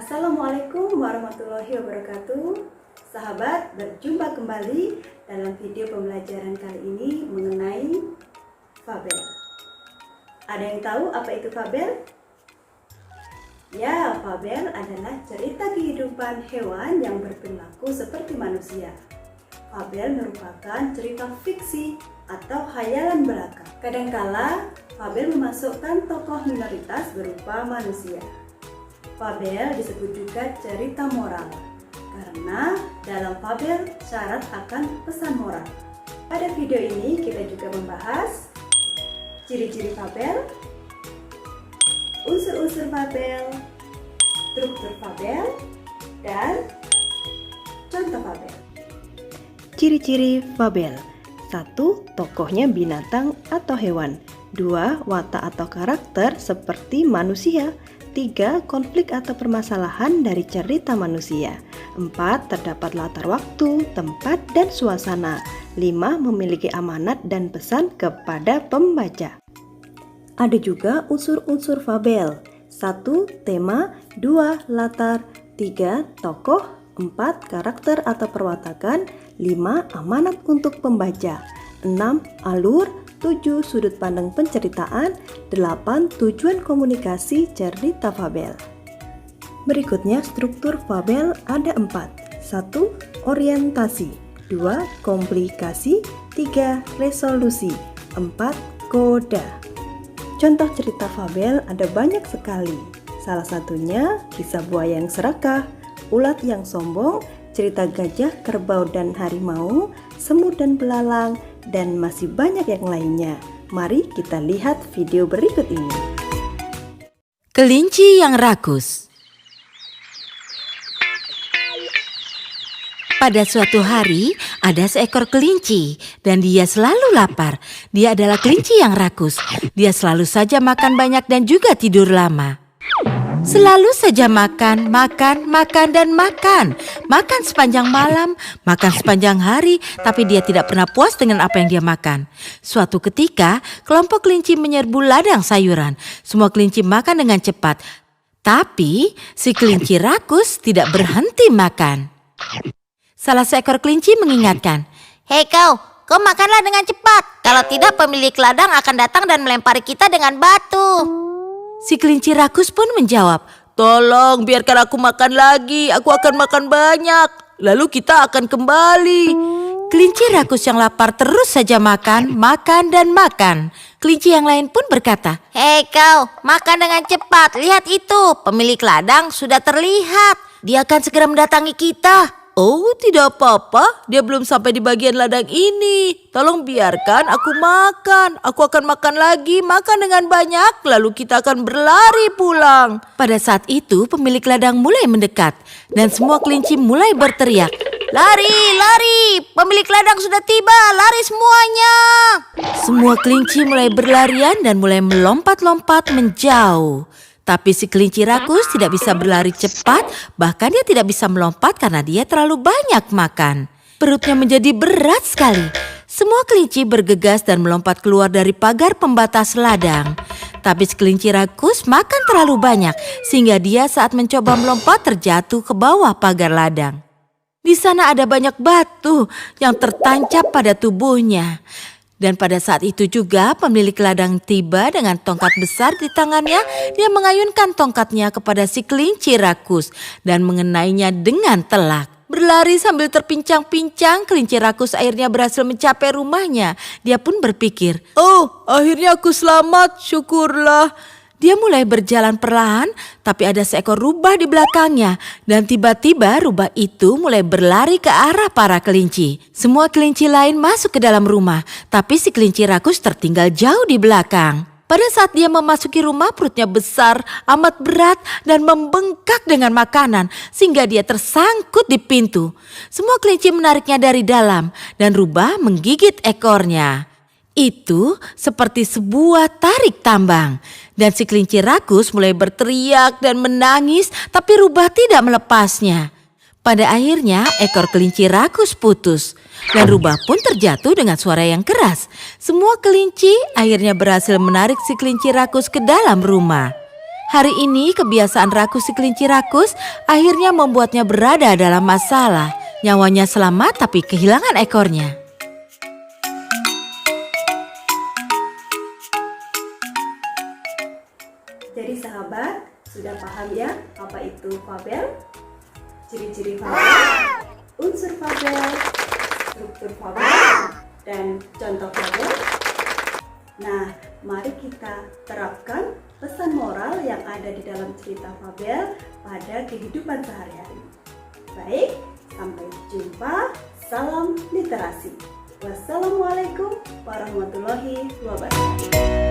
Assalamualaikum warahmatullahi wabarakatuh. Sahabat, berjumpa kembali dalam video pembelajaran kali ini mengenai fabel. Ada yang tahu apa itu fabel? Ya, fabel adalah cerita kehidupan hewan yang berperilaku seperti manusia. Fabel merupakan cerita fiksi atau khayalan belaka. Kadangkala, fabel memasukkan tokoh minoritas berupa manusia. Fabel disebut juga cerita moral, karena dalam fabel syarat akan pesan moral. Pada video ini kita juga membahas ciri-ciri fabel, unsur-unsur fabel, struktur fabel, dan contoh fabel. Ciri-ciri fabel. 1. Tokohnya binatang atau hewan. 2. Watak atau karakter seperti manusia. 3. Konflik atau permasalahan dari cerita manusia. 4. Terdapat latar waktu, tempat, dan suasana. 5. Memiliki amanat dan pesan kepada pembaca. Ada juga unsur-unsur fabel. 1. Tema. 2. Latar. 3. Tokoh. 4. Karakter atau perwatakan. 5. Amanat untuk pembaca. 6. Alur. 7. Sudut pandang penceritaan. 8. Tujuan komunikasi cerita fabel. Berikutnya struktur fabel ada 4. 1. Orientasi. 2. Komplikasi. 3. Resolusi. 4. Koda. Contoh cerita fabel ada banyak sekali. Salah satunya kisah buaya yang serakah, ulat yang sombong, cerita gajah, kerbau dan harimau, semut dan belalang, dan masih banyak yang lainnya. Mari kita lihat video berikut ini. Kelinci yang rakus. Pada suatu hari, ada seekor kelinci dan dia selalu lapar. Dia adalah kelinci yang rakus. Dia selalu saja makan banyak dan juga tidur lama. Selalu saja makan, dan makan. Makan sepanjang malam, makan sepanjang hari, tapi dia tidak pernah puas dengan apa yang dia makan. Suatu ketika, kelompok kelinci menyerbu ladang sayuran. Semua kelinci makan dengan cepat, tapi si kelinci rakus tidak berhenti makan. Salah seekor kelinci mengingatkan, "Hei kau makanlah dengan cepat. Kalau tidak pemilik ladang akan datang dan melempari kita dengan batu." Si kelinci rakus pun menjawab, "Tolong biarkan aku makan lagi, aku akan makan banyak. Lalu kita akan kembali." Kelinci rakus yang lapar terus saja makan, dan makan. Kelinci yang lain pun berkata, "Hei kau, makan dengan cepat. Lihat itu, pemilik ladang sudah terlihat. Dia akan segera mendatangi kita." "Oh, tidak apa-apa, dia belum sampai di bagian ladang ini. Tolong biarkan aku makan. Aku akan makan lagi, makan dengan banyak, lalu kita akan berlari pulang." Pada saat itu, pemilik ladang mulai mendekat dan semua kelinci mulai berteriak, "Lari, lari! Pemilik ladang sudah tiba, lari semuanya!" Semua kelinci mulai berlarian dan mulai melompat-lompat menjauh. Tapi si kelinci rakus tidak bisa berlari cepat, bahkan dia tidak bisa melompat karena dia terlalu banyak makan. Perutnya menjadi berat sekali. Semua kelinci bergegas dan melompat keluar dari pagar pembatas ladang. Tapi si kelinci rakus makan terlalu banyak, sehingga dia saat mencoba melompat terjatuh ke bawah pagar ladang. Di sana ada banyak batu yang tertancap pada tubuhnya. Dan pada saat itu juga pemilik ladang tiba dengan tongkat besar di tangannya. Dia mengayunkan tongkatnya kepada si kelinci rakus dan mengenainya dengan telak. Berlari sambil terpincang-pincang, kelinci rakus akhirnya berhasil mencapai rumahnya. Dia pun berpikir, "Oh, akhirnya aku selamat, syukurlah." Dia mulai berjalan perlahan, tapi ada seekor rubah di belakangnya. Dan tiba-tiba rubah itu mulai berlari ke arah para kelinci. Semua kelinci lain masuk ke dalam rumah, tapi si kelinci rakus tertinggal jauh di belakang. Pada saat dia memasuki rumah, perutnya besar, amat berat, dan membengkak dengan makanan, sehingga dia tersangkut di pintu. Semua kelinci menariknya dari dalam, dan rubah menggigit ekornya. Itu seperti sebuah tarik tambang. Dan si kelinci rakus mulai berteriak dan menangis, tapi rubah tidak melepasnya. Pada akhirnya ekor kelinci rakus putus dan rubah pun terjatuh dengan suara yang keras. Semua kelinci akhirnya berhasil menarik si kelinci rakus ke dalam rumah. Hari ini kebiasaan rakus si kelinci rakus akhirnya membuatnya berada dalam masalah. Nyawanya selamat tapi kehilangan ekornya. Jadi sahabat, sudah paham ya apa itu fabel? Ciri-ciri fabel, unsur fabel, struktur fabel, dan contoh fabel. Nah, mari kita terapkan pesan moral yang ada di dalam cerita fabel pada kehidupan sehari-hari. Baik, sampai jumpa. Salam literasi. Wassalamualaikum warahmatullahi wabarakatuh.